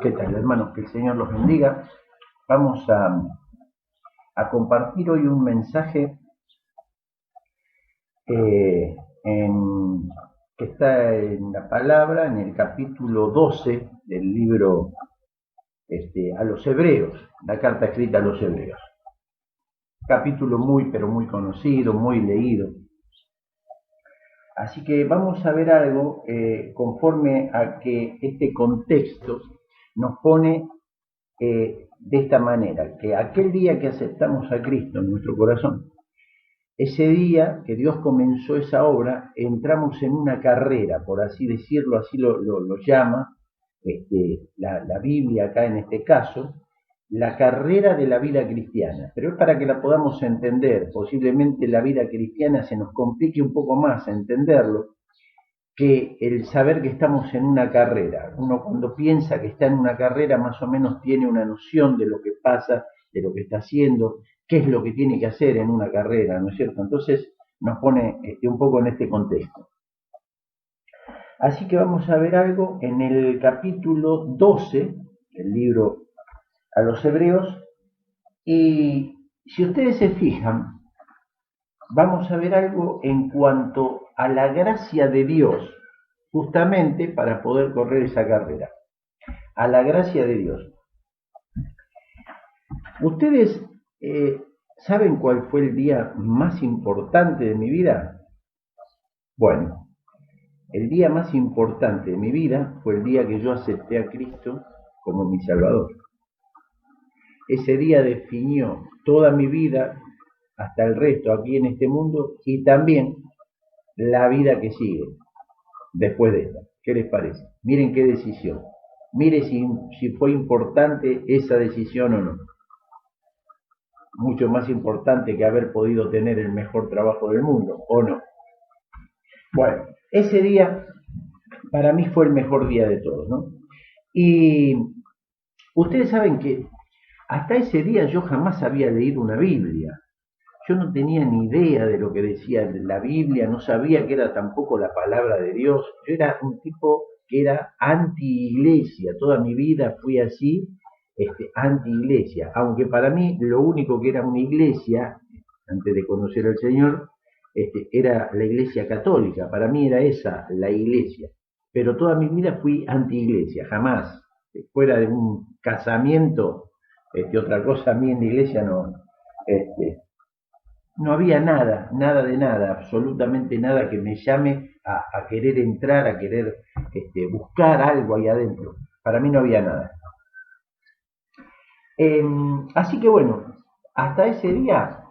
¿Qué tal, hermanos? Que el Señor los bendiga. Vamos a compartir hoy un mensaje eh, en- que está en la palabra, en el capítulo 12 del libro a los Hebreos, la carta escrita a los Hebreos. Capítulo muy, pero muy conocido, muy leído. Así que vamos a ver algo conforme a que este contexto nos pone de esta manera, que aquel día que aceptamos a Cristo en nuestro corazón, ese día que Dios comenzó esa obra, entramos en una carrera, por así decirlo, así lo llama la Biblia acá en este caso, la carrera de la vida cristiana. Pero es para que la podamos entender. Posiblemente la vida cristiana se nos complique un poco más a entenderlo que el saber que estamos en una carrera. Uno cuando piensa que está en una carrera más o menos tiene una noción de lo que pasa, de lo que está haciendo, qué es lo que tiene que hacer en una carrera, ¿no es cierto? Entonces nos pone un poco en este contexto. Así que vamos a ver algo en el capítulo 12 del libro a los Hebreos, y si ustedes se fijan, vamos a ver algo en cuanto a la gracia de Dios, justamente para poder correr esa carrera, a la gracia de Dios. ¿Ustedes saben cuál fue el día más importante de mi vida? Bueno, el día más importante de mi vida fue el día que yo acepté a Cristo como mi Salvador. Ese día definió toda mi vida, hasta el resto aquí en este mundo, y también la vida que sigue después de esta. ¿Qué les parece? Miren qué decisión. Mire si fue importante esa decisión o no. Mucho más importante que haber podido tener el mejor trabajo del mundo, ¿o no? Bueno, ese día para mí fue el mejor día de todos, ¿no? Y ustedes saben que hasta ese día yo jamás había leído una Biblia. Yo no tenía ni idea de lo que decía la Biblia, no sabía que era tampoco la palabra de Dios. Yo era un tipo que era anti-iglesia, toda mi vida fui así, anti-iglesia. Aunque para mí lo único que era una iglesia, antes de conocer al Señor, era la iglesia católica. Para mí era esa la iglesia. Pero toda mi vida fui anti-iglesia, jamás. Fuera de un casamiento, otra cosa a mí en la iglesia no había nada, nada de nada, absolutamente nada que me llame a querer entrar, a querer buscar algo ahí adentro. Para mí no había nada. Así que bueno, hasta ese día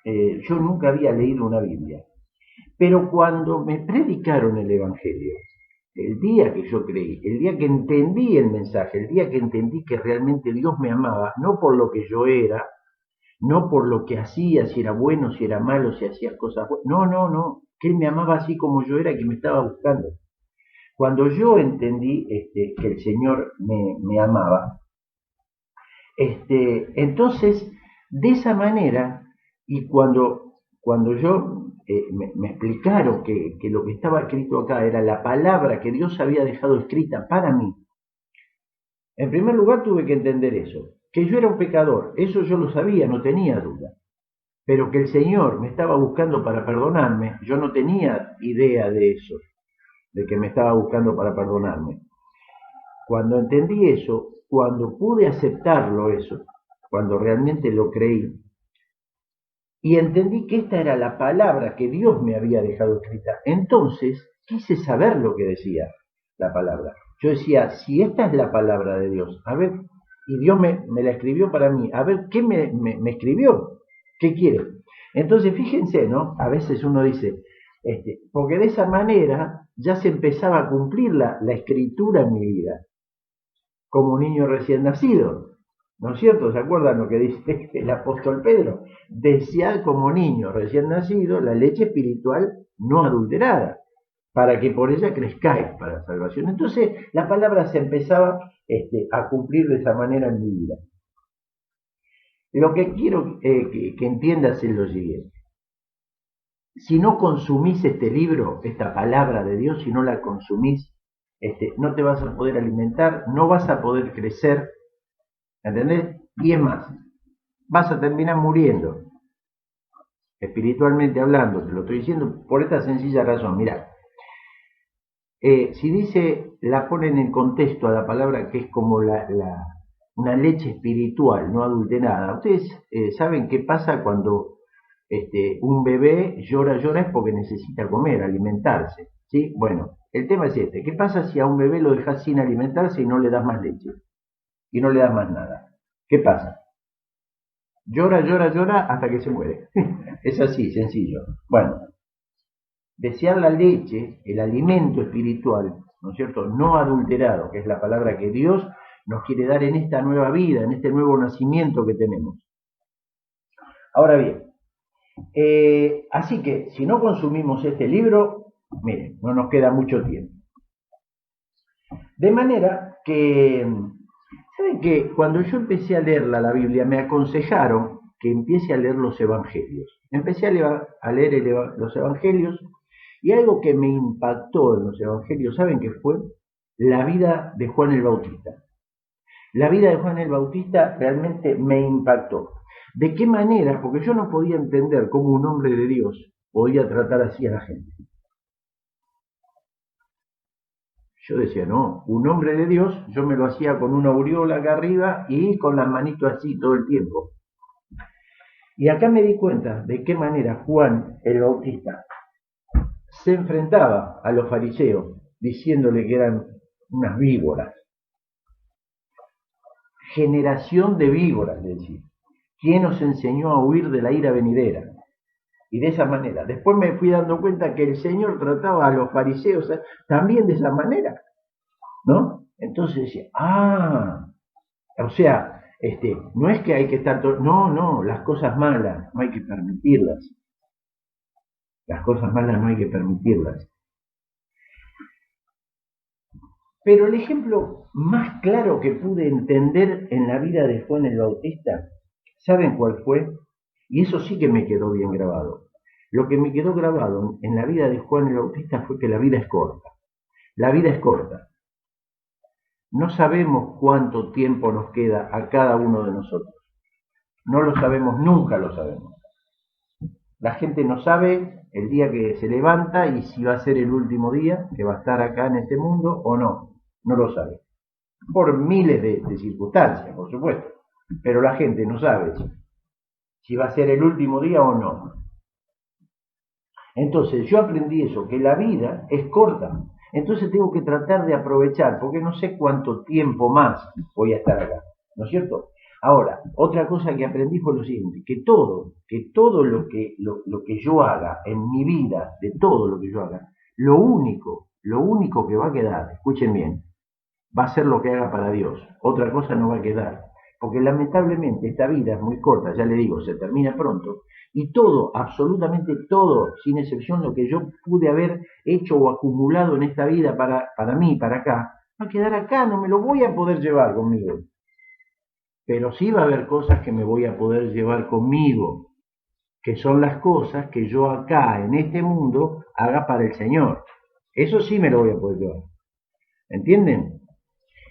yo nunca había leído una Biblia. Pero cuando me predicaron el Evangelio, el día que yo creí, el día que entendí el mensaje, el día que entendí que realmente Dios me amaba, no por lo que yo era, no por lo que hacía, si era bueno, si era malo, si hacía cosas buenas. No, que Él me amaba así como yo era, que me estaba buscando. Cuando yo entendí que el Señor me amaba, entonces, de esa manera, y cuando yo me explicaron que lo que estaba escrito acá era la palabra que Dios había dejado escrita para mí, en primer lugar tuve que entender eso, que yo era un pecador, eso yo lo sabía, no tenía duda, pero que el Señor me estaba buscando para perdonarme, yo no tenía idea de eso, de que me estaba buscando para perdonarme. Cuando entendí eso, cuando pude aceptarlo eso, cuando realmente lo creí, y entendí que esta era la palabra que Dios me había dejado escrita, entonces quise saber lo que decía la palabra. Yo decía, si esta es la palabra de Dios, a ver, y Dios me la escribió para mí, a ver, ¿qué me escribió? ¿Qué quiere? Entonces, fíjense, ¿no? A veces uno dice, porque de esa manera ya se empezaba a cumplir la escritura en mi vida, como un niño recién nacido. ¿No es cierto? ¿Se acuerdan lo que dice el apóstol Pedro? Desead como niño recién nacido la leche espiritual no adulterada, para que por ella crezcáis para la salvación. Entonces la palabra se empezaba a cumplir de esa manera en mi vida. Lo que quiero que entiendas es lo siguiente. Si no consumís este libro, esta palabra de Dios, si no la consumís, no te vas a poder alimentar, no vas a poder crecer, ¿entendés? Y es más, vas a terminar muriendo, espiritualmente hablando. Te lo estoy diciendo por esta sencilla razón. Mirá, si dice, la ponen en contexto a la palabra que es como una leche espiritual, no adulterada. Ustedes saben qué pasa cuando un bebé llora es porque necesita comer, alimentarse, ¿sí? Bueno, el tema es este. ¿Qué pasa si a un bebé lo dejas sin alimentarse y no le das más leche? Y no le das más nada. ¿Qué pasa? Llora hasta que se muere. Es así, sencillo. Bueno, desear la leche, el alimento espiritual, ¿no es cierto?, no adulterado, que es la palabra que Dios nos quiere dar en esta nueva vida, en este nuevo nacimiento que tenemos. Ahora bien, así que si no consumimos este libro, miren, no nos queda mucho tiempo. De manera que, ¿saben qué? Cuando yo empecé a leer la Biblia, me aconsejaron que empiece a leer los evangelios. Empecé a leer los evangelios. Y algo que me impactó en los evangelios, ¿saben qué fue? La vida de Juan el Bautista. La vida de Juan el Bautista realmente me impactó. ¿De qué manera? Porque yo no podía entender cómo un hombre de Dios podía tratar así a la gente. Yo decía, no, un hombre de Dios, yo me lo hacía con una aureola acá arriba y con las manitos así todo el tiempo. Y acá me di cuenta de qué manera Juan el Bautista se enfrentaba a los fariseos diciéndole que eran unas víboras. Generación de víboras, le decía. ¿Quién os enseñó a huir de la ira venidera? Y de esa manera. Después me fui dando cuenta que el Señor trataba a los fariseos también de esa manera, ¿no? Entonces decía, o sea, no es que hay que estar no, las cosas malas no hay que permitirlas. Las cosas malas no hay que permitirlas. Pero el ejemplo más claro que pude entender en la vida de Juan el Bautista, ¿saben cuál fue? Y eso sí que me quedó bien grabado. Lo que me quedó grabado en la vida de Juan el Bautista fue que la vida es corta. La vida es corta. No sabemos cuánto tiempo nos queda a cada uno de nosotros. No lo sabemos, nunca lo sabemos. La gente no sabe el día que se levanta y si va a ser el último día que va a estar acá en este mundo o no. No lo sabe. Por miles de circunstancias, por supuesto. Pero la gente no sabe si va a ser el último día o no. Entonces yo aprendí eso, que la vida es corta. Entonces tengo que tratar de aprovechar, porque no sé cuánto tiempo más voy a estar acá, ¿no es cierto? Ahora, otra cosa que aprendí fue lo siguiente, que todo lo que yo haga en mi vida, de todo lo que yo haga, lo único que va a quedar, escuchen bien, va a ser lo que haga para Dios. Otra cosa no va a quedar. Porque lamentablemente esta vida es muy corta, ya le digo, se termina pronto. Y todo, absolutamente todo, sin excepción, lo que yo pude haber hecho o acumulado en esta vida para mí, para acá, va a quedar acá, no me lo voy a poder llevar conmigo. Pero sí va a haber cosas que me voy a poder llevar conmigo, que son las cosas que yo acá, en este mundo, haga para el Señor. Eso sí me lo voy a poder llevar. ¿Entienden?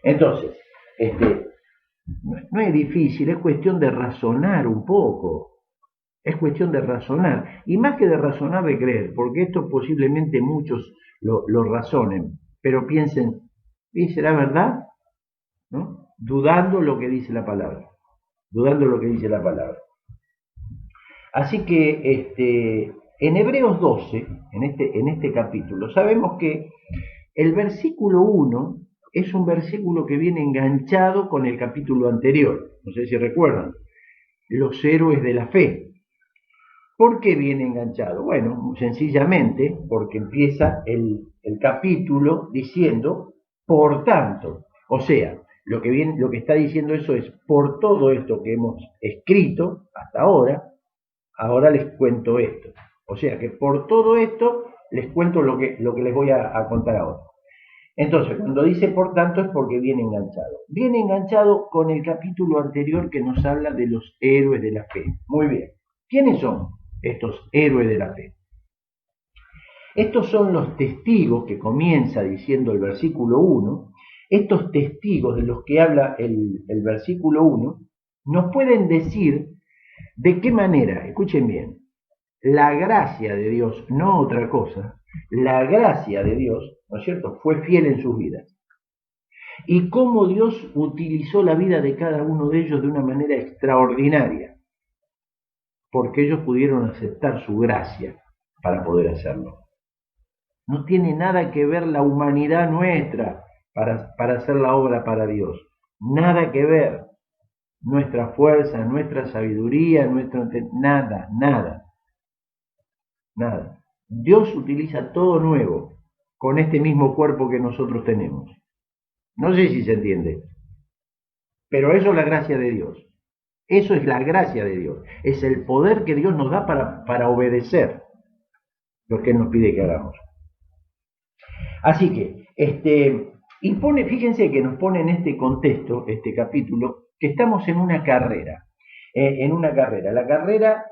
Entonces, no es difícil, es cuestión de razonar un poco. Es cuestión de razonar. Y más que de razonar, de creer, porque esto posiblemente muchos lo razonen, pero piensen, ¿y será verdad? ¿No? Dudando lo que dice la palabra. Dudando lo que dice la palabra. Así que en Hebreos 12, en este capítulo, sabemos que el versículo 1 es un versículo que viene enganchado con el capítulo anterior. No sé si recuerdan. Los héroes de la fe. ¿Por qué viene enganchado? Bueno, sencillamente porque empieza el capítulo diciendo, por tanto. O sea, lo que está diciendo eso es, por todo esto que hemos escrito hasta ahora les cuento esto. O sea que por todo esto les cuento lo que les voy a contar ahora. Entonces, cuando dice por tanto es porque viene enganchado. Viene enganchado con el capítulo anterior que nos habla de los héroes de la fe. Muy bien. ¿Quiénes son estos héroes de la fe? Estos son los testigos que comienza diciendo el versículo 1. Estos testigos de los que habla el versículo 1 nos pueden decir de qué manera, escuchen bien, la gracia de Dios, no otra cosa, la gracia de Dios, ¿no es cierto?, fue fiel en sus vidas. Y cómo Dios utilizó la vida de cada uno de ellos de una manera extraordinaria, porque ellos pudieron aceptar su gracia para poder hacerlo. No tiene nada que ver la humanidad nuestra para hacer la obra para Dios. Nada que ver. Nuestra fuerza, nuestra sabiduría, nada, nada. Nada. Dios utiliza todo nuevo con este mismo cuerpo que nosotros tenemos. No sé si se entiende. Pero eso es la gracia de Dios. Eso es la gracia de Dios. Es el poder que Dios nos da para obedecer lo que Él nos pide que hagamos. Así que, fíjense que nos pone en este contexto, este capítulo, que estamos en una carrera. La carrera,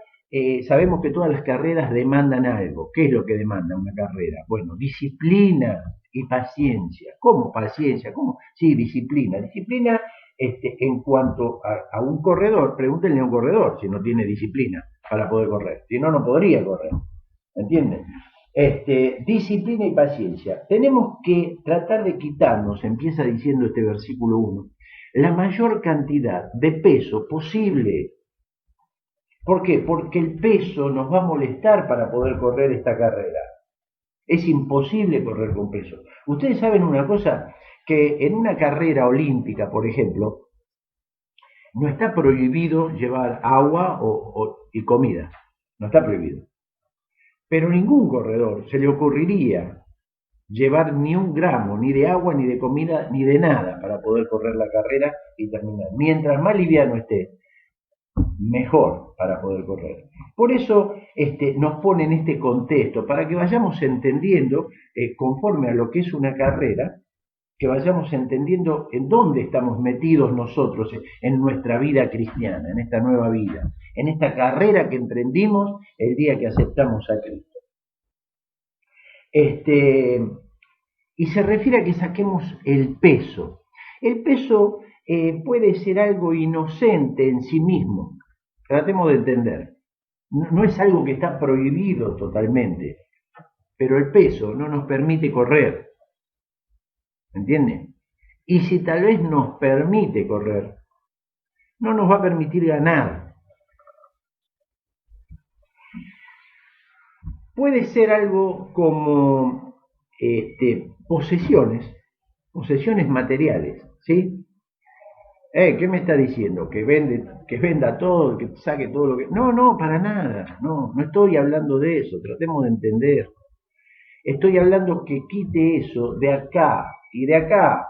sabemos que todas las carreras demandan algo. ¿Qué es lo que demanda una carrera? Bueno, disciplina y paciencia. ¿Cómo paciencia? ¿Cómo? Sí, disciplina. Disciplina, en cuanto a un corredor, pregúntenle a un corredor si no tiene disciplina para poder correr. Si no, no podría correr. ¿Entienden? Disciplina y paciencia. Tenemos que tratar de quitarnos, empieza diciendo este versículo 1, la mayor cantidad de peso posible. ¿Por qué? Porque el peso nos va a molestar para poder correr esta carrera. Es imposible correr con peso. Ustedes saben una cosa, que en una carrera olímpica, por ejemplo, no está prohibido llevar agua y comida. No está prohibido. Pero ningún corredor se le ocurriría llevar ni un gramo, ni de agua, ni de comida, ni de nada para poder correr la carrera y terminar. Mientras más liviano esté, mejor para poder correr. Por eso nos pone en este contexto, para que vayamos entendiendo, conforme a lo que es una carrera, que vayamos entendiendo en dónde estamos metidos nosotros en nuestra vida cristiana, en esta nueva vida, en esta carrera que emprendimos el día que aceptamos a Cristo. Y se refiere a que saquemos el peso. El peso puede ser algo inocente en sí mismo. Tratemos de entender. No es algo que está prohibido totalmente, pero el peso no nos permite correr. ¿Entienden? Y si tal vez nos permite correr, no nos va a permitir ganar. Puede ser algo como posesiones materiales, ¿sí? ¿Qué me está diciendo? Que venda todo, que saque todo lo que... No, para nada, no estoy hablando de eso, tratemos de entender. Estoy hablando que quite eso de acá y de acá,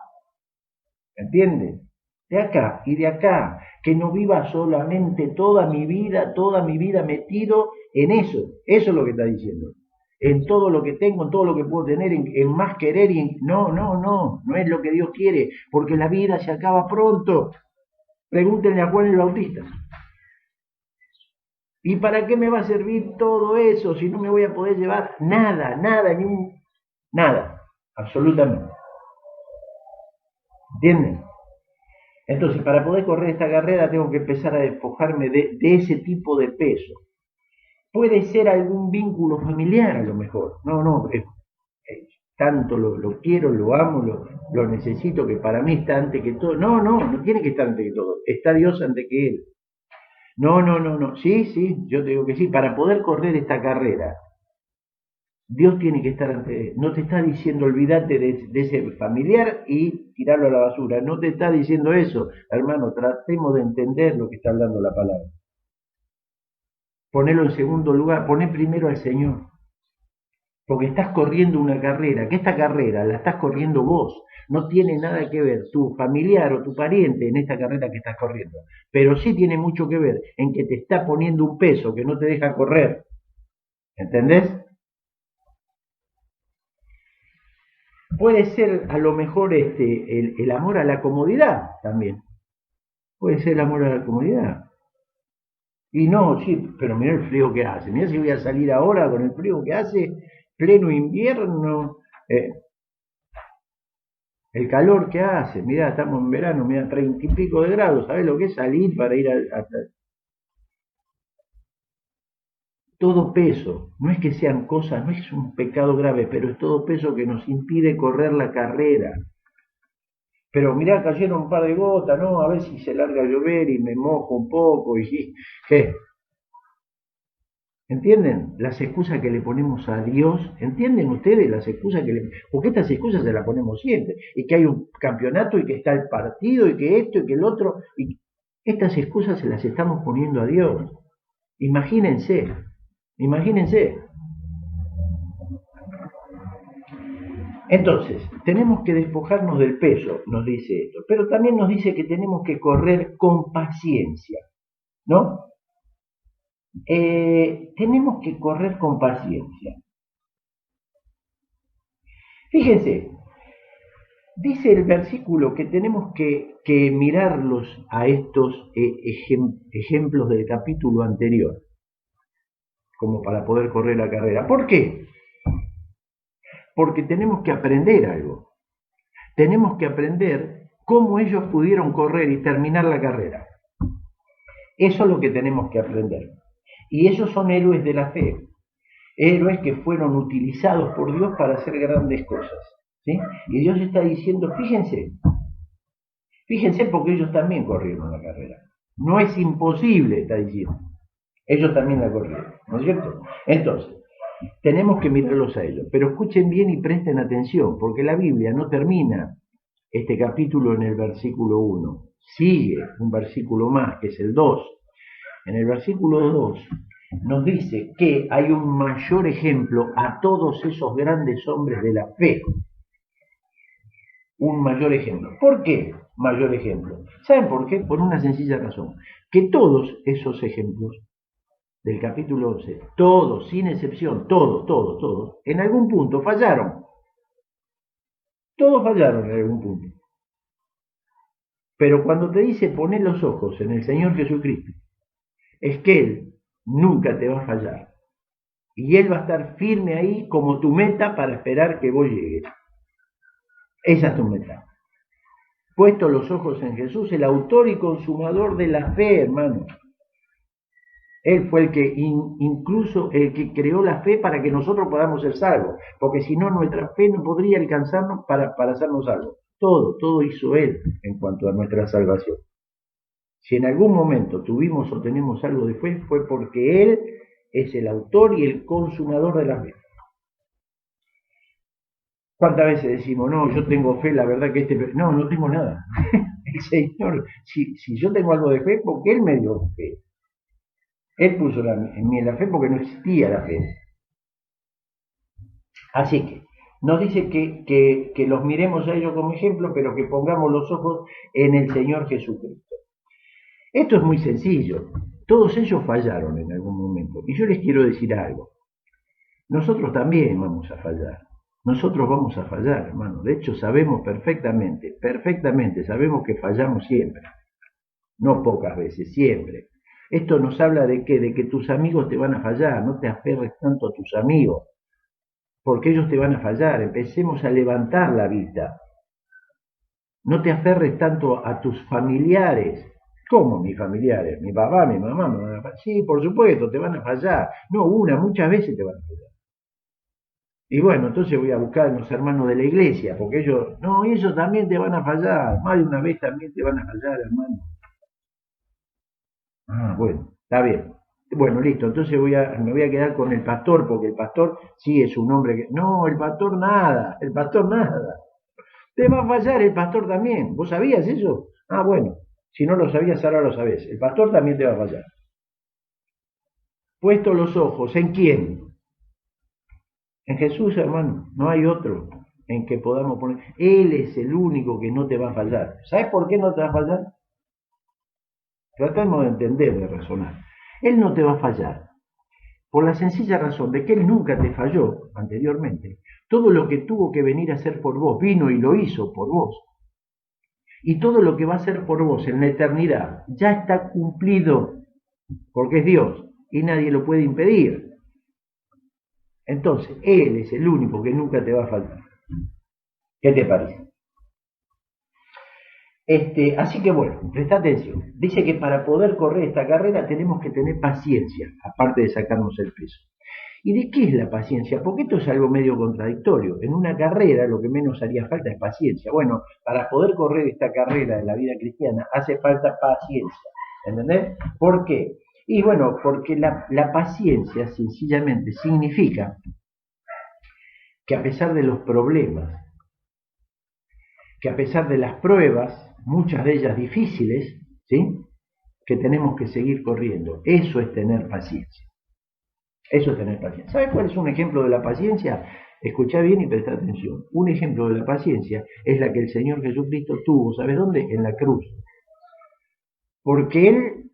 ¿entienden? De acá y de acá, que no viva solamente toda mi vida metido en eso es lo que está diciendo. En todo lo que tengo, en todo lo que puedo tener, en más querer no es lo que Dios quiere, porque la vida se acaba pronto. Pregúntenle a Juan el Bautista. ¿Y para qué me va a servir todo eso si no me voy a poder llevar nada, nada, absolutamente? ¿Entienden? Entonces, para poder correr esta carrera tengo que empezar a despojarme de ese tipo de peso. Puede ser algún vínculo familiar a lo mejor. Tanto lo quiero, lo amo, lo necesito, que para mí está antes que todo. No tiene que estar antes que todo. Está Dios antes que Él. No. Sí, yo te digo que sí. Para poder correr esta carrera, Dios tiene que estar ante. No te está diciendo olvídate de ese familiar y tirarlo a la basura. No te está diciendo eso. Hermano, tratemos de entender lo que está hablando la palabra. Ponelo en segundo lugar, poné primero al Señor. Porque estás corriendo una carrera, que esta carrera la estás corriendo vos. No tiene nada que ver tu familiar o tu pariente en esta carrera que estás corriendo. Pero sí tiene mucho que ver en que te está poniendo un peso que no te deja correr. ¿Entendés? Puede ser a lo mejor el amor a la comodidad también. Puede ser el amor a la comodidad. Y no, sí, pero mira el frío que hace. Mira si voy a salir ahora con el frío que hace. pleno invierno, el calor que hace, mirá, estamos en verano, mirá, 30 y pico de grados, ¿sabés lo que es salir para ir hasta... Todo peso, no es que sean cosas, no es un pecado grave, pero es todo peso que nos impide correr la carrera. Pero mirá, cayeron un par de gotas, ¿no? A ver si se larga a llover y me mojo un poco y... ¿Qué? ¿Entienden? Las excusas que le ponemos a Dios, ¿entienden ustedes las excusas que le... Porque estas excusas se las ponemos siempre, y que hay un campeonato, y que está el partido, y que esto, y que el otro, y estas excusas se las estamos poniendo a Dios. Imagínense, imagínense. Entonces, tenemos que despojarnos del peso, nos dice esto, pero también nos dice que tenemos que correr con paciencia, ¿no? Tenemos que correr con paciencia. Fíjense, dice el versículo que tenemos que mirarlos a estos ejemplos del capítulo anterior, como para poder correr la carrera. ¿Por qué? Porque tenemos que aprender algo. Tenemos que aprender cómo ellos pudieron correr y terminar la carrera. Eso es lo que tenemos que aprender. Y ellos son héroes de la fe. Héroes que fueron utilizados por Dios para hacer grandes cosas. ¿Sí? Y Dios está diciendo, fíjense porque ellos también corrieron la carrera. No es imposible, está diciendo. Ellos también la corrieron, ¿no es cierto? Entonces, tenemos que mirarlos a ellos. Pero escuchen bien y presten atención, porque la Biblia no termina este capítulo en el versículo 1. Sigue un versículo más, que es el 2. En el versículo 2 nos dice que hay un mayor ejemplo a todos esos grandes hombres de la fe. Un mayor ejemplo. ¿Por qué mayor ejemplo? ¿Saben por qué? Por una sencilla razón. Que todos esos ejemplos del capítulo 11, todos, sin excepción, todos, en algún punto fallaron. Todos fallaron en algún punto. Pero cuando te dice poner los ojos en el Señor Jesucristo, es que Él nunca te va a fallar. Y Él va a estar firme ahí como tu meta para esperar que vos llegues. Esa es tu meta. Puesto los ojos en Jesús, el autor y consumador de la fe, hermano. Él fue el que incluso el que creó la fe para que nosotros podamos ser salvos, porque si no nuestra fe no podría alcanzarnos para hacernos salvos. Todo hizo Él en cuanto a nuestra salvación. Si en algún momento tuvimos o tenemos algo de fe, fue porque Él es el autor y el consumador de la fe. ¿Cuántas veces decimos, no, yo tengo fe, la verdad que no tengo nada? El Señor, si yo tengo algo de fe, porque Él me dio fe. Él puso en mí la fe porque no existía la fe. Así que nos dice que los miremos a ellos como ejemplo, pero que pongamos los ojos en el Señor Jesucristo. Esto es muy sencillo. Todos ellos fallaron en algún momento. Y yo les quiero decir algo. Nosotros también vamos a fallar. Nosotros vamos a fallar, hermano. De hecho, sabemos perfectamente, sabemos que fallamos siempre. No pocas veces, siempre. Esto nos habla de qué, de que tus amigos te van a fallar, no te aferres tanto a tus amigos, porque ellos te van a fallar. Empecemos a levantar la vista. No te aferres tanto a tus familiares. ¿Cómo mis familiares? Mi papá, mi mamá me van a fallar. Sí, por supuesto, te van a fallar. No muchas veces te van a fallar. Y bueno, entonces voy a buscar a los hermanos de la iglesia, porque ellos también te van a fallar. Más de una vez también te van a fallar, hermano. Bueno, está bien. Bueno, listo, entonces me voy a quedar con el pastor, porque el pastor sí es un hombre que... No, el pastor nada. Te va a fallar el pastor también. ¿Vos sabías eso? Bueno, si no lo sabías, ahora lo sabés. El pastor también te va a fallar. Puesto los ojos, ¿en quién? En Jesús, hermano, no hay otro en que podamos poner. Él es el único que no te va a fallar. ¿Sabes por qué no te va a fallar? Tratemos de entender, de razonar. Él no te va a fallar por la sencilla razón de que Él nunca te falló anteriormente. Todo lo que tuvo que venir a hacer por vos, vino y lo hizo por vos. Y todo lo que va a hacer por vos en la eternidad ya está cumplido, porque es Dios y nadie lo puede impedir. Entonces, Él es el único que nunca te va a faltar. ¿Qué te parece? Así que bueno, presta atención. Dice que para poder correr esta carrera tenemos que tener paciencia, aparte de sacarnos el peso. ¿Y de qué es la paciencia? Porque esto es algo medio contradictorio. En una carrera lo que menos haría falta es paciencia. Bueno, para poder correr esta carrera de la vida cristiana hace falta paciencia. ¿Entendés? ¿Por qué? Y bueno, porque la paciencia sencillamente significa que a pesar de los problemas, que a pesar de las pruebas, muchas de ellas difíciles, ¿sí? Que tenemos que seguir corriendo. Eso es tener paciencia. Eso es tener paciencia. ¿Sabes cuál es un ejemplo de la paciencia? Escuchá bien y presta atención. Un ejemplo de la paciencia es la que el Señor Jesucristo tuvo, ¿sabes dónde? En la cruz. Porque Él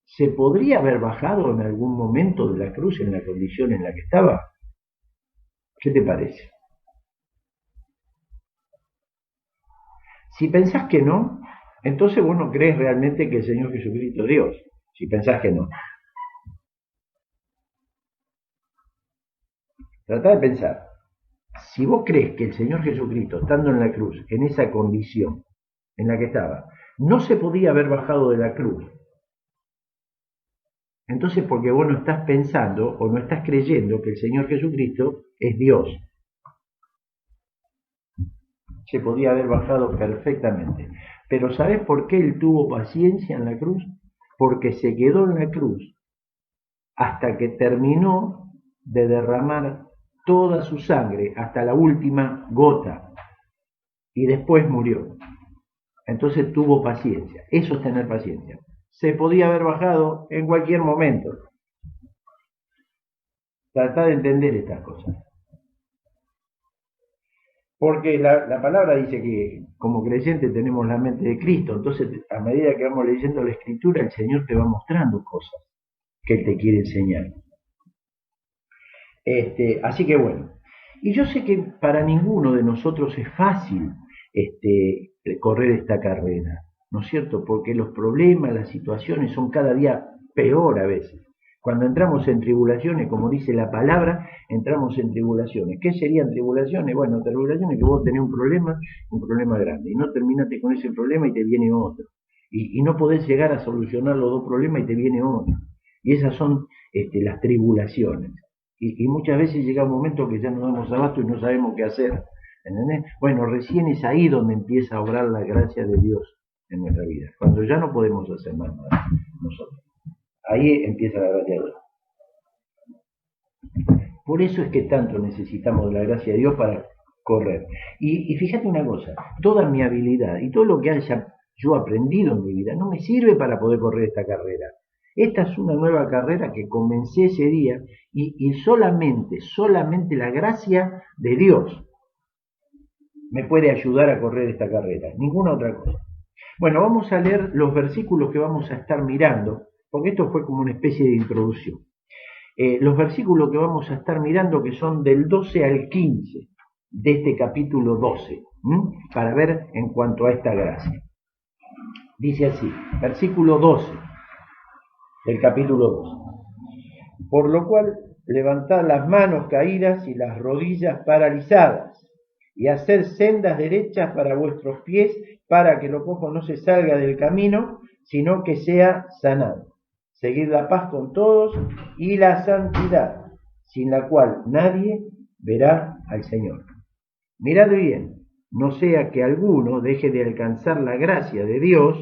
se podría haber bajado en algún momento de la cruz en la condición en la que estaba. ¿Qué te parece? Si pensás que no, entonces vos no crees realmente que el Señor Jesucristo es Dios. Si pensás que no. Tratá de pensar. Si vos crees que el Señor Jesucristo, estando en la cruz, en esa condición en la que estaba, no se podía haber bajado de la cruz, entonces porque vos no estás pensando o no estás creyendo que el Señor Jesucristo es Dios. Se podía haber bajado perfectamente. Pero ¿sabés por qué Él tuvo paciencia en la cruz? Porque se quedó en la cruz hasta que terminó de derramar toda su sangre, hasta la última gota, y después murió. Entonces tuvo paciencia. Eso es tener paciencia. Se podía haber bajado en cualquier momento. Tratá de entender estas cosas. Porque la palabra dice que como creyente tenemos la mente de Cristo. Entonces, a medida que vamos leyendo la Escritura, el Señor te va mostrando cosas que Él te quiere enseñar. Así que bueno. Y yo sé que para ninguno de nosotros es fácil correr esta carrera, ¿no es cierto? Porque los problemas, las situaciones son cada día peor a veces. Cuando entramos en tribulaciones, como dice la palabra, entramos en tribulaciones. ¿Qué serían tribulaciones? Bueno, tribulaciones que vos tenés un problema grande, y no terminaste con ese problema y te viene otro. Y no podés llegar a solucionar los dos problemas y te viene otro. Y esas son las tribulaciones. Y muchas veces llega un momento que ya nos damos abasto y no sabemos qué hacer. ¿Entendés? Bueno, recién es ahí donde empieza a obrar la gracia de Dios en nuestra vida. Cuando ya no podemos hacer más nada nosotros. Ahí empieza la gracia de Dios. Por eso es que tanto necesitamos de la gracia de Dios para correr. Y fíjate una cosa, toda mi habilidad y todo lo que haya yo aprendido en mi vida no me sirve para poder correr esta carrera. Esta es una nueva carrera que comencé ese día y solamente la gracia de Dios me puede ayudar a correr esta carrera, ninguna otra cosa. Bueno, vamos a leer los versículos que vamos a estar mirando, porque esto fue como una especie de introducción. Los versículos que vamos a estar mirando que son del 12 al 15 de este capítulo 12, para ver en cuanto a esta gracia. Dice así, versículo 12 del capítulo 12. Por lo cual, levantad las manos caídas y las rodillas paralizadas, y hacer sendas derechas para vuestros pies, para que lo cojo no se salga del camino, sino que sea sanado. Seguid la paz con todos y la santidad, sin la cual nadie verá al Señor. Mirad bien, no sea que alguno deje de alcanzar la gracia de Dios,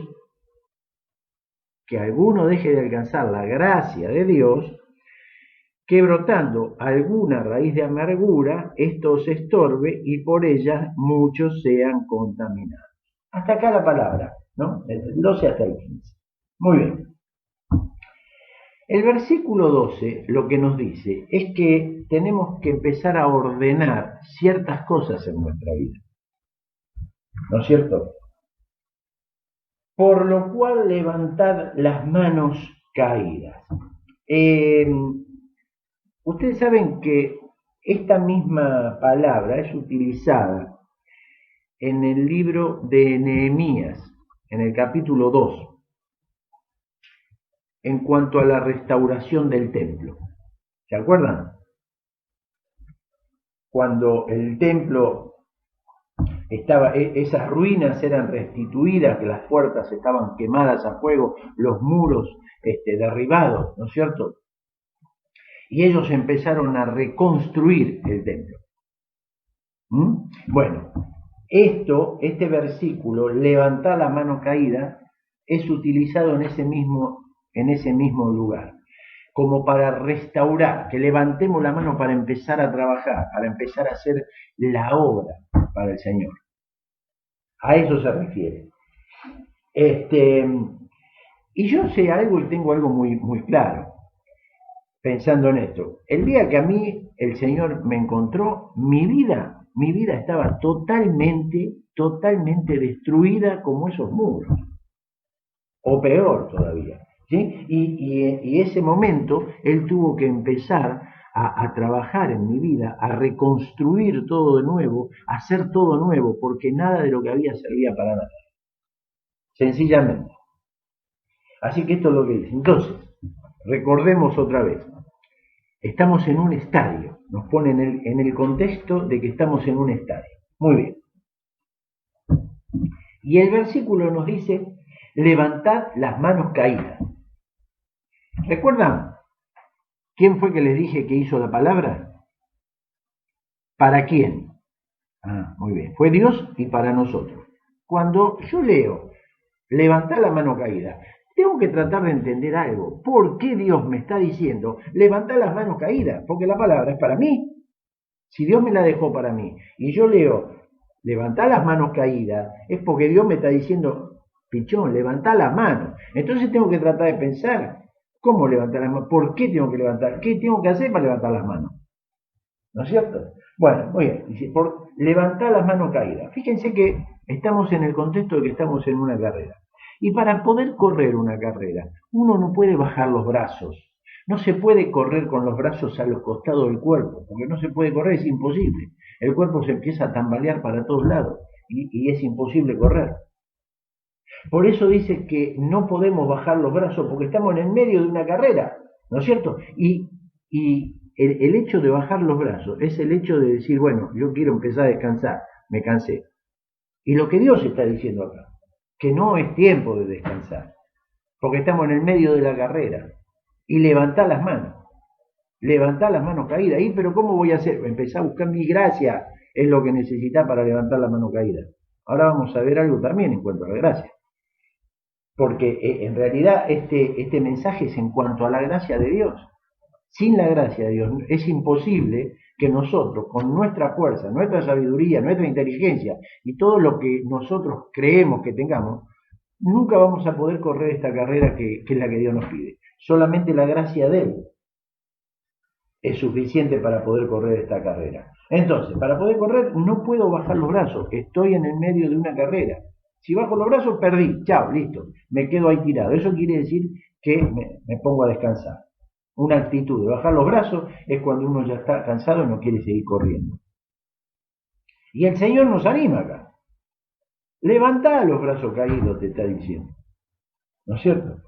que brotando alguna raíz de amargura, esto os estorbe y por ella muchos sean contaminados. Hasta acá la palabra, ¿no? Del 12 hasta el 15. Muy bien. El versículo 12 lo que nos dice es que tenemos que empezar a ordenar ciertas cosas en nuestra vida. ¿No es cierto? Por lo cual levantad las manos caídas. Ustedes saben que esta misma palabra es utilizada en el libro de Nehemías, en el capítulo 2, en cuanto a la restauración del templo. ¿Se acuerdan? cuando el templo estaba, esas ruinas eran restituidas, que las puertas estaban quemadas a fuego, los muros derribados, ¿no es cierto? Y ellos empezaron a reconstruir el templo. Bueno, este versículo, levantar la mano caída, es utilizado en ese mismo lugar, como para restaurar, que levantemos la mano para empezar a trabajar, para empezar a hacer la obra para el Señor. A eso se refiere. Y yo sé algo y tengo algo muy, muy claro, pensando en esto. El día que a mí el Señor me encontró, mi vida estaba totalmente destruida como esos muros, o peor todavía, ¿sí? Y ese momento Él tuvo que empezar a trabajar en mi vida, a reconstruir todo de nuevo, a hacer todo nuevo, porque nada de lo que había servía para nada, sencillamente. Así que esto es lo que dice. Entonces, recordemos otra vez, estamos en un estadio, nos pone en el contexto de que estamos en un estadio. Muy bien. Y el versículo nos dice, levantad las manos caídas. ¿Recuerdan quién fue que les dije que hizo la palabra? ¿Para quién? Muy bien. Fue Dios y para nosotros. Cuando yo leo, levantad la mano caída, tengo que tratar de entender algo. ¿Por qué Dios me está diciendo, levantad las manos caídas? Porque la palabra es para mí. Si Dios me la dejó para mí y yo leo, levantá las manos caídas, es porque Dios me está diciendo, pichón, levantá las manos. Entonces tengo que tratar de pensar, ¿cómo levantar las manos? ¿Por qué tengo que levantar? ¿Qué tengo que hacer para levantar las manos? ¿No es cierto? Bueno, muy bien, dice, por levantar las manos caídas. Fíjense que estamos en el contexto de que estamos en una carrera. Y para poder correr una carrera, uno no puede bajar los brazos. No se puede correr con los brazos a los costados del cuerpo, porque no se puede correr, es imposible. El cuerpo se empieza a tambalear para todos lados y es imposible correr. Por eso dice que no podemos bajar los brazos porque estamos en el medio de una carrera, ¿no es cierto? Y el hecho de bajar los brazos es el hecho de decir, bueno, yo quiero empezar a descansar, me cansé. Y lo que Dios está diciendo acá, que no es tiempo de descansar, porque estamos en el medio de la carrera. Y levantá las manos caídas. ¿Y pero cómo voy a hacer? Empezá a buscar mi gracia, es lo que necesitás para levantar la mano caída. Ahora vamos a ver algo también en cuanto a la gracia. Porque en realidad este mensaje es en cuanto a la gracia de Dios. Sin la gracia de Dios es imposible que nosotros, con nuestra fuerza, nuestra sabiduría, nuestra inteligencia y todo lo que nosotros creemos que tengamos, nunca vamos a poder correr esta carrera que es la que Dios nos pide. Solamente la gracia de Él es suficiente para poder correr esta carrera. Entonces, para poder correr no puedo bajar los brazos, estoy en el medio de una carrera. Si bajo los brazos, perdí, chao, listo, me quedo ahí tirado. Eso quiere decir que me pongo a descansar. Una actitud de bajar los brazos es cuando uno ya está cansado y no quiere seguir corriendo. Y el Señor nos anima acá. Levantá los brazos caídos, te está diciendo. ¿No es cierto?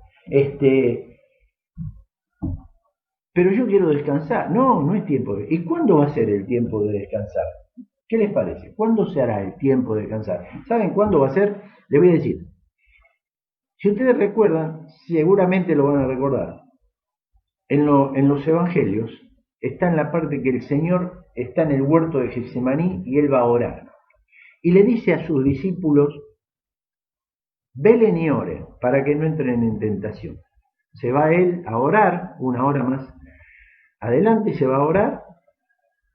Pero yo quiero descansar. No, no es tiempo de... ¿Y cuándo va a ser el tiempo de descansar? ¿Qué les parece? ¿Cuándo se hará el tiempo de descansar? ¿Saben cuándo va a ser? Les voy a decir. Si ustedes recuerdan, seguramente lo van a recordar. En los evangelios está en la parte que el Señor está en el huerto de Getsemaní y Él va a orar. Y le dice a sus discípulos, velen y oren para que no entren en tentación. Se va Él a orar, una hora más adelante se va a orar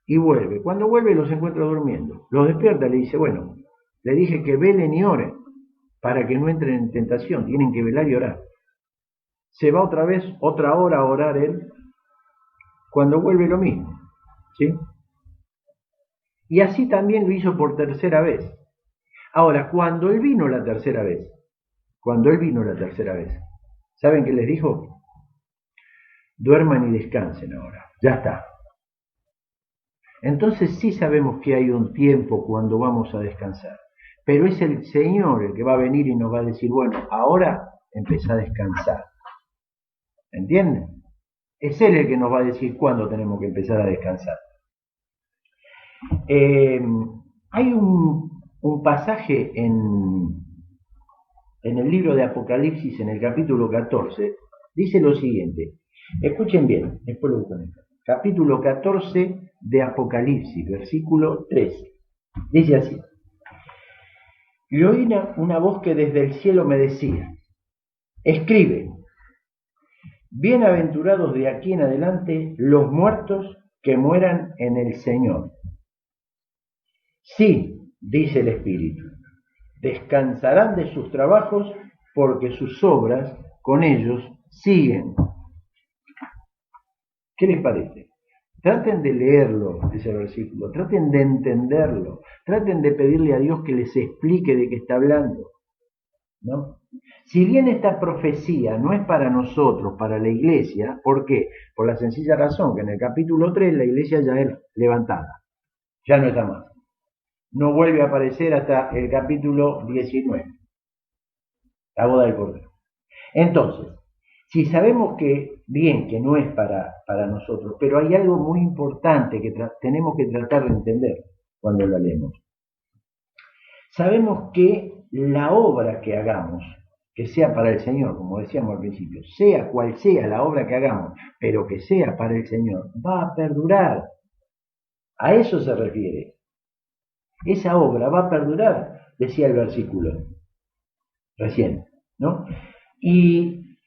y vuelve. Cuando vuelve los encuentra durmiendo. Los despierta y le dice, bueno, le dije que velen y oren para que no entren en tentación. Tienen que velar y orar. Se va otra vez, otra hora a orar Él. Cuando vuelve lo mismo. ¿Sí? Y así también lo hizo por tercera vez. Ahora, cuando Él vino la tercera vez, ¿saben qué les dijo? Duerman y descansen ahora. Ya está. Entonces sí sabemos que hay un tiempo cuando vamos a descansar. Pero es el Señor el que va a venir y nos va a decir, bueno, ahora empezá a descansar. ¿Entienden? Es Él el que nos va a decir cuándo tenemos que empezar a descansar. Hay un pasaje en el libro de Apocalipsis, en el capítulo 14, dice lo siguiente. Escuchen bien, después lo buscan. Capítulo 14 de Apocalipsis, versículo 13. Dice así. Y oí una voz que desde el cielo me decía, escribe, bienaventurados de aquí en adelante los muertos que mueran en el Señor. Sí, dice el Espíritu, descansarán de sus trabajos porque sus obras con ellos siguen. ¿Qué les parece? Traten de leerlo, ese versículo, traten de entenderlo, traten de pedirle a Dios que les explique de qué está hablando, ¿no? Si bien esta profecía no es para nosotros, para la iglesia, ¿por qué? Por la sencilla razón que en el capítulo 3 la iglesia ya es levantada, ya no está más. No vuelve a aparecer hasta el capítulo 19, la boda del Cordero. Entonces, si sabemos que, bien, que no es para nosotros, pero hay algo muy importante que tenemos que tratar de entender cuando lo leemos. Sabemos que la obra que hagamos, que sea para el Señor, como decíamos al principio, sea cual sea la obra que hagamos, pero que sea para el Señor, va a perdurar. A eso se refiere. Esa obra va a perdurar, decía el versículo recién, ¿no? Y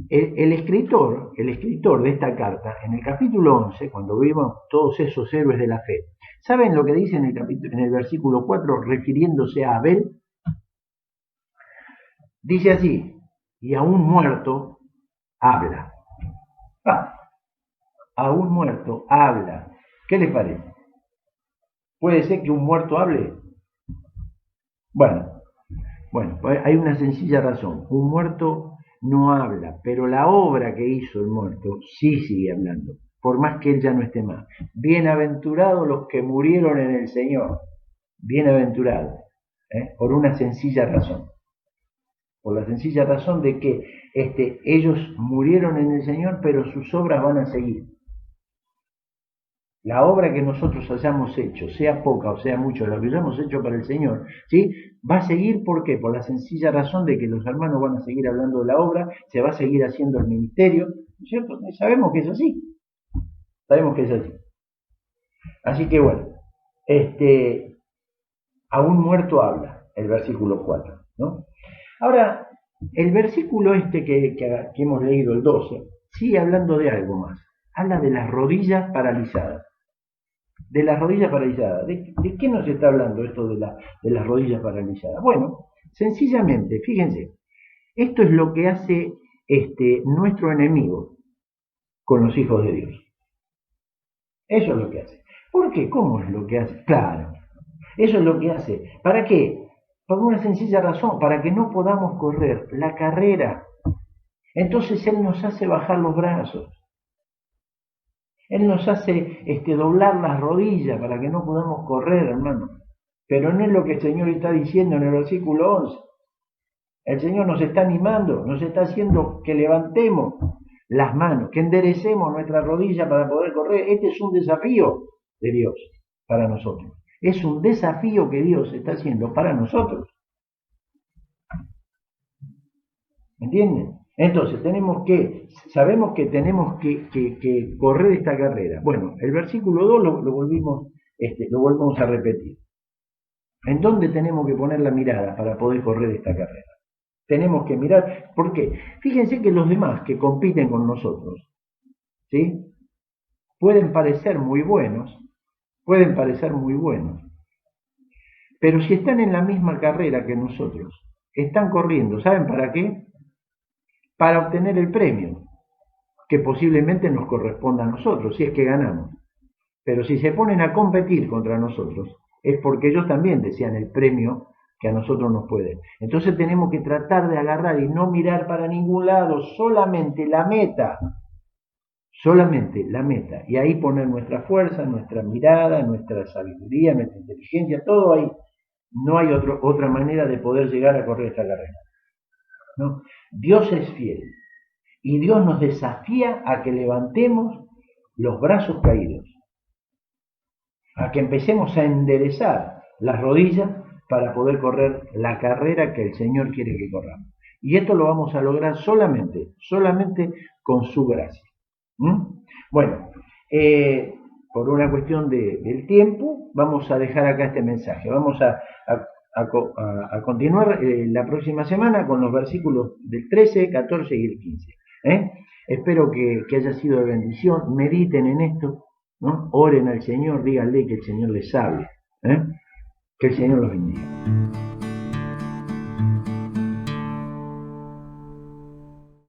el escritor de esta carta, en el capítulo 11, cuando vimos todos esos héroes de la fe, ¿saben lo que dice en el versículo 4 refiriéndose a Abel? Dice así, y a un muerto habla. A un muerto habla. ¿Qué les parece? ¿Puede ser que un muerto hable? Bueno, hay una sencilla razón. Un muerto no habla, pero la obra que hizo el muerto sí sigue hablando, por más que él ya no esté más. Bienaventurados los que murieron en el Señor. Bienaventurados, por una sencilla razón. Por la sencilla razón de que ellos murieron en el Señor, pero sus obras van a seguir. La obra que nosotros hayamos hecho, sea poca o sea mucho, lo que hayamos hecho para el Señor, ¿sí? Va a seguir, ¿por qué? Por la sencilla razón de que los hermanos van a seguir hablando de la obra, se va a seguir haciendo el ministerio, ¿no es cierto? Y sabemos que es así. Sabemos que es así. Así que bueno, a un muerto habla, el versículo 4, ¿no? Ahora, el versículo que hemos leído, el 12, sigue hablando de algo más. Habla de las rodillas paralizadas. De las rodillas paralizadas. ¿De qué nos está hablando esto de las rodillas paralizadas? Bueno, sencillamente, fíjense, esto es lo que hace nuestro enemigo con los hijos de Dios. Eso es lo que hace. ¿Por qué? ¿Cómo es lo que hace? Claro, eso es lo que hace. ¿Para qué? Por una sencilla razón, para que no podamos correr la carrera. Entonces Él nos hace bajar los brazos. Él nos hace doblar las rodillas para que no podamos correr, hermano. Pero no es lo que el Señor está diciendo en el versículo 11. El Señor nos está animando, nos está haciendo que levantemos las manos, que enderecemos nuestras rodillas para poder correr. Este es un desafío de Dios para nosotros. Es un desafío que Dios está haciendo para nosotros. ¿Entienden? Entonces, sabemos que tenemos que correr esta carrera. Bueno, el versículo 2 lo volvemos a repetir. ¿En dónde tenemos que poner la mirada para poder correr esta carrera? Tenemos que mirar, ¿por qué? Fíjense que los demás que compiten con nosotros, ¿sí? Pueden parecer muy buenos, pero si están en la misma carrera que nosotros, están corriendo, ¿saben para qué? Para obtener el premio, que posiblemente nos corresponda a nosotros, si es que ganamos. Pero si se ponen a competir contra nosotros, es porque ellos también desean el premio que a nosotros nos pueden. Entonces tenemos que tratar de agarrar y no mirar para ningún lado, solamente la meta. Y ahí poner nuestra fuerza, nuestra mirada, nuestra sabiduría, nuestra inteligencia, todo ahí. No hay otra manera de poder llegar a correr esta carrera, ¿no? Dios es fiel y Dios nos desafía a que levantemos los brazos caídos. a que empecemos a enderezar las rodillas para poder correr la carrera que el Señor quiere que corramos. Y esto lo vamos a lograr solamente con su gracia. Bueno, por una cuestión del tiempo, vamos a dejar acá este mensaje. Vamos a continuar la próxima semana con los versículos del 13, 14 y el 15. Espero que haya sido de bendición. Mediten en esto, ¿no? Oren al Señor, díganle que el Señor les hable. Que el Señor los bendiga.